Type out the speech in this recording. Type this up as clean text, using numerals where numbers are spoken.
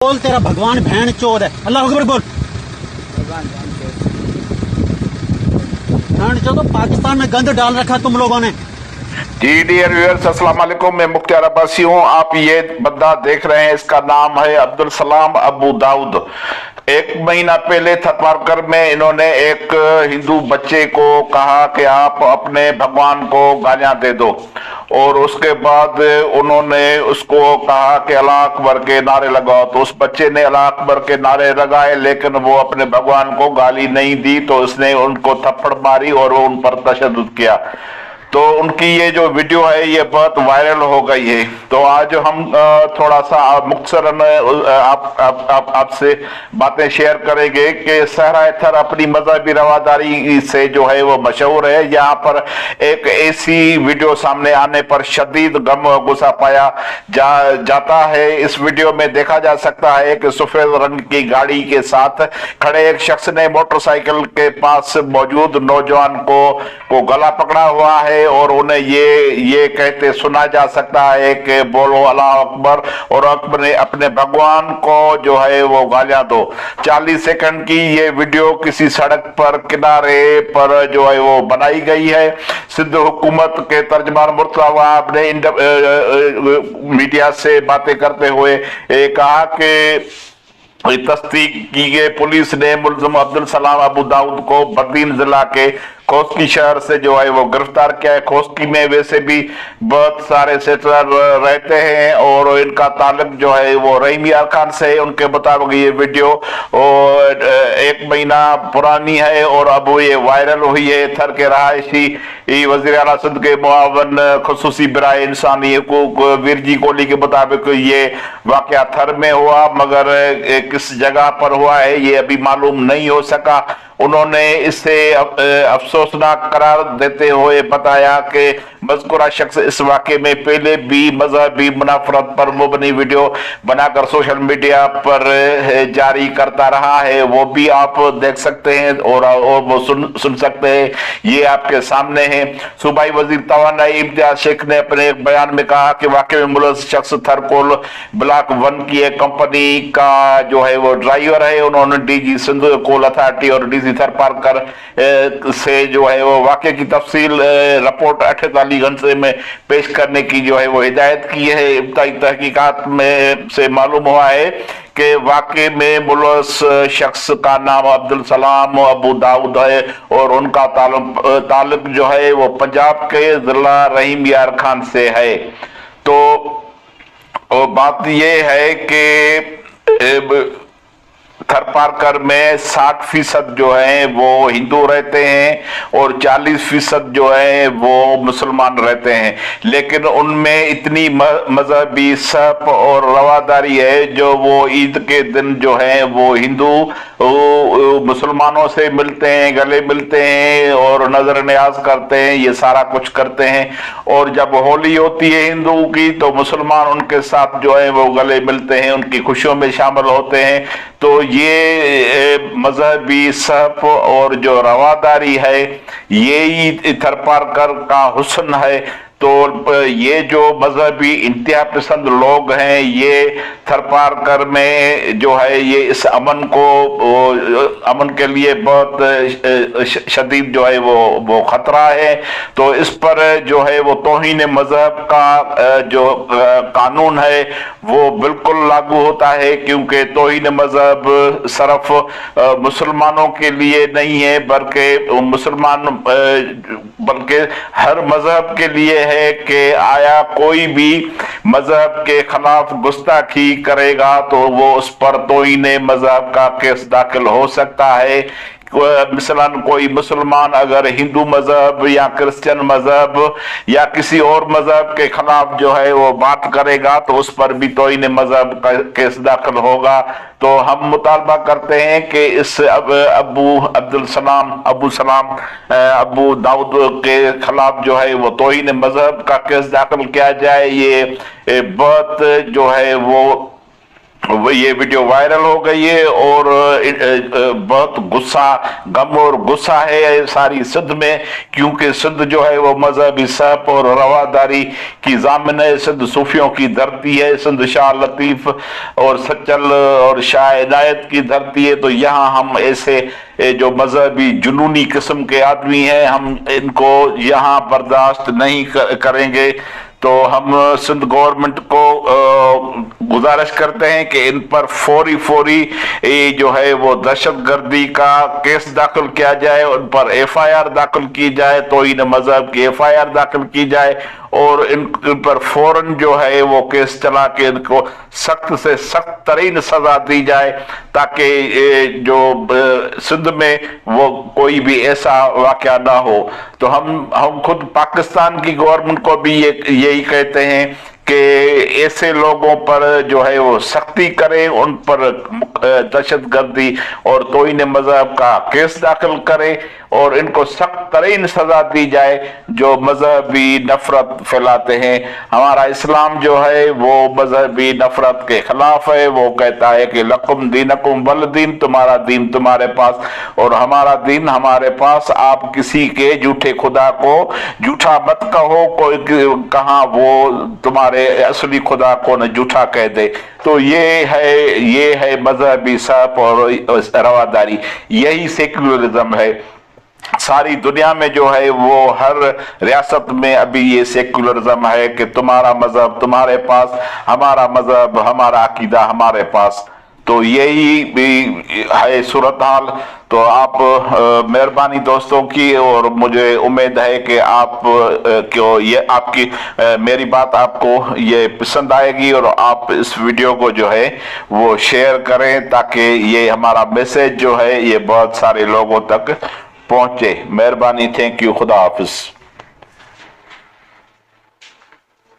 बोल तेरा भगवान भैन चोद है। अल्लाह अकबर बोल। भैन चोद, पाकिस्तान में गंद डाल रखा तुम लोगों ने। जी डियर व्यूअर्स, अस्सलाम वालेकुम। मैं मुख्तार अब्बासी हूँ। आप ये बंदा देख रहे हैं, इसका नाम है अब्दुल सलाम अबू दाऊद। एक महीना पहले थरपारकर में इन्होंने एक हिंदू बच्चे को कहा कि आप अपने भगवान को गालियां दे दो, और उसके बाद उन्होंने उसको कहा कि अल्लाह अकबर के नारे लगाओ। तो उस बच्चे ने अल्लाह अकबर के नारे लगाए, लेकिन वो अपने भगवान को गाली नहीं दी, तो उसने उनको थप्पड़ मारी और वो उन पर तशद्दुद किया। तो उनकी ये जो वीडियो है ये बहुत वायरल हो गई है। तो आज हम थोड़ा सा मुख्तसरन आपसे बातें शेयर करेंगे कि सहरा थर अपनी मजहबी रवादारी से जो है वो मशहूर है। यहाँ पर एक ऐसी वीडियो सामने आने पर शदीद गम और गुस्सा पाया जाता है। इस वीडियो में देखा जा सकता है कि सफेद रंग की गाड़ी के साथ खड़े एक शख्स ने मोटरसाइकिल के पास मौजूद नौजवान को गला पकड़ा हुआ है और उन्हें ये कहते सुना जा सकता है कि बोलो अल्लाह अकबर, और अकबर ने अपने भगवान को जो है वो गालियां दो। 40 सेकंड की ये वीडियो किसी सड़क पर किनारे पर जो है वो बनाई गई है। सिंध हुकूमत के तर्जमान मुर्तजा वहाब ने मीडिया से बातें करते हुए कहा कि तस्दीक की गई पुलिस ने मुलजिम अब्दुल सलाम अबू दाऊद को बदीन जिला के खोस्की शहर से जो है वो गिरफ्तार किया है। खोस्की में वैसे भी बहुत सारे सेटलर रहते हैं और इनका ताल्लुक जो है वो रहीम यार खान से है। उनके मुताबिक ये वीडियो और 1 महीना पुरानी है और अब ये वायरल हुई है। थर के रहायशी वज़ीर आला सिंध के मुआवन खुसूसी बराए इंसानी हुकूक वीरजी कोहली के मुताबिक ये वाकया थर में हुआ, मगर किस जगह पर हुआ है ये अभी मालूम नहीं हो सका। उन्होंने इसे अफसोसनाक करार देते हुए बताया कि मज़कूरा शख्स इस वाक़े में पहले भी मजहबी मुनाफरत पर मुबनी वीडियो बनाकर सोशल मीडिया पर जारी करता रहा है। वो भी आप देख सकते हैं और वो सुन सकते हैं, ये आपके सामने है। सूबाई वजीर तवानाई इम्तियाज शेख ने अपने एक बयान में कहा कि वाक़े में मुलज़ शख्स थरकोल ब्लॉक 1 की एक कंपनी का जो है वो ड्राइवर है। उन्होंने डीजी सिंध कोल अथॉरिटी और डीसी थरपारकर से जो है वो वाक़े की तफसील रिपोर्ट 48 घंटे में पेश करने की जो है वो हिदायत की है। इब्तदाई तहकीकात में से मालूम हुआ है कि वाक़े में मुलव्वस शख्स का नाम अब्दुल सलाम अबू दाऊद है और उनका ताल्लुक जो है वो पंजाब के जिला रहीम यार खान से है। तो बात ये है कि थरपारकर में 60% जो है वो हिंदू रहते हैं और 40% जो है वो मुसलमान रहते हैं, लेकिन उनमें इतनी मजहबी सप और रवादारी है जो वो ईद के दिन जो है वो हिंदू मुसलमानों से मिलते हैं, गले मिलते हैं और नजर न्याज करते हैं, ये सारा कुछ करते हैं। और जब होली होती है हिंदू की तो मुसलमान उनके साथ जो है वो गले मिलते हैं, उनकी खुशियों में शामिल होते हैं। तो ये मजहबी सप और जो रवादारी है यही थरपारकर का हुस्न है। तो ये जो मजहबी इंतहा पसंद लोग हैं ये थरपारकर में जो है ये इस अमन के लिए बहुत शदीद जो है वो खतरा है। तो इस पर जो है वो तौहीन मजहब का जो कानून है वो बिल्कुल लागू होता है, क्योंकि तौहीन मजहब सिर्फ मुसलमानों के लिए नहीं है बल्कि हर मजहब के लिए है कि आया कोई भी मजहब के खिलाफ गुस्ताखी करेगा तो वो उस पर तौहीन मजहब का केस दाखिल हो सकता है। मिसलन कोई मुसलमान अगर हिंदू मजहब या क्रिश्चियन मजहब या किसी और मजहब के खिलाफ जो है वो बात करेगा तो उस पर भी तौहीन मजहब का केस दाखिल होगा। तो हम मुतालबा करते हैं कि इस अब्दुल सलाम अबू दाऊद के खिलाफ जो है वो तौहीन मजहब का केस दाखिल किया जाए। ये बहुत जो है वो ये वीडियो वायरल हो गई है और बहुत गुस्सा, गम और गुस्सा है सारी सिंध में, क्योंकि सिंध जो है वो मजहबी सप और रवादारी की जामिन है। सिंध सूफियों की धरती है, सिंध शाह लतीफ और सच्चल और शाह इनायत की धरती है। तो यहाँ हम ऐसे जो मजहबी जुनूनी किस्म के आदमी हैं, हम इनको यहाँ बर्दाश्त नहीं करेंगे। तो हम सिंध गवर्नमेंट को गुजारिश करते हैं कि इन पर फौरी ये जो है वो दहशतगर्दी का केस दाखिल किया जाए, उन पर एफआईआर दाखिल की जाए, तौहीन मजहब की एफआईआर दाखिल की जाए और इन पर फौरन जो है वो केस चला के इनको सख्त से सख्त तरीन सजा दी जाए, ताकि जो सिंध में वो कोई भी ऐसा वाकया ना हो। तो हम खुद पाकिस्तान की गवर्नमेंट को भी यही कहते हैं कि ऐसे लोगों पर जो है वो सख्ती करें, उन पर दहशतगर्दी और तौहीन मजहब का केस दाखिल करें और इनको सख्त तरीन सजा दी जाए जो मजहबी नफरत फैलाते हैं। हमारा इस्लाम जो है वो मजहबी नफरत के खिलाफ है। वो कहता है कि लकुम दीनकुम वल दीन, तुम्हारा दीन तुम्हारे पास और हमारा दीन हमारे पास। आप किसी के झूठे खुदा को झूठा मत कहो, कोई कहा वो तुम्हारे असली खुदा को न झूठा कह दे। तो ये है मजहबी सप और रवादारी, यही सेक्युलरिज्म है। सारी दुनिया में जो है वो हर रियासत में अभी ये सेक्युलरिज्म है कि तुम्हारा मजहब तुम्हारे पास, हमारा मजहब हमारा अकीदा हमारे पास। तो यही भी है सूरत हाल। तो आप मेहरबानी दोस्तों की, और मुझे उम्मीद है कि आप क्यों ये आपकी मेरी बात आपको ये पसंद आएगी और आप इस वीडियो को जो है वो शेयर करें, ताकि ये हमारा मैसेज जो है ये बहुत सारे लोगों तक पहुंचे। मेहरबानी, थैंक यू, खुदा हाफिज।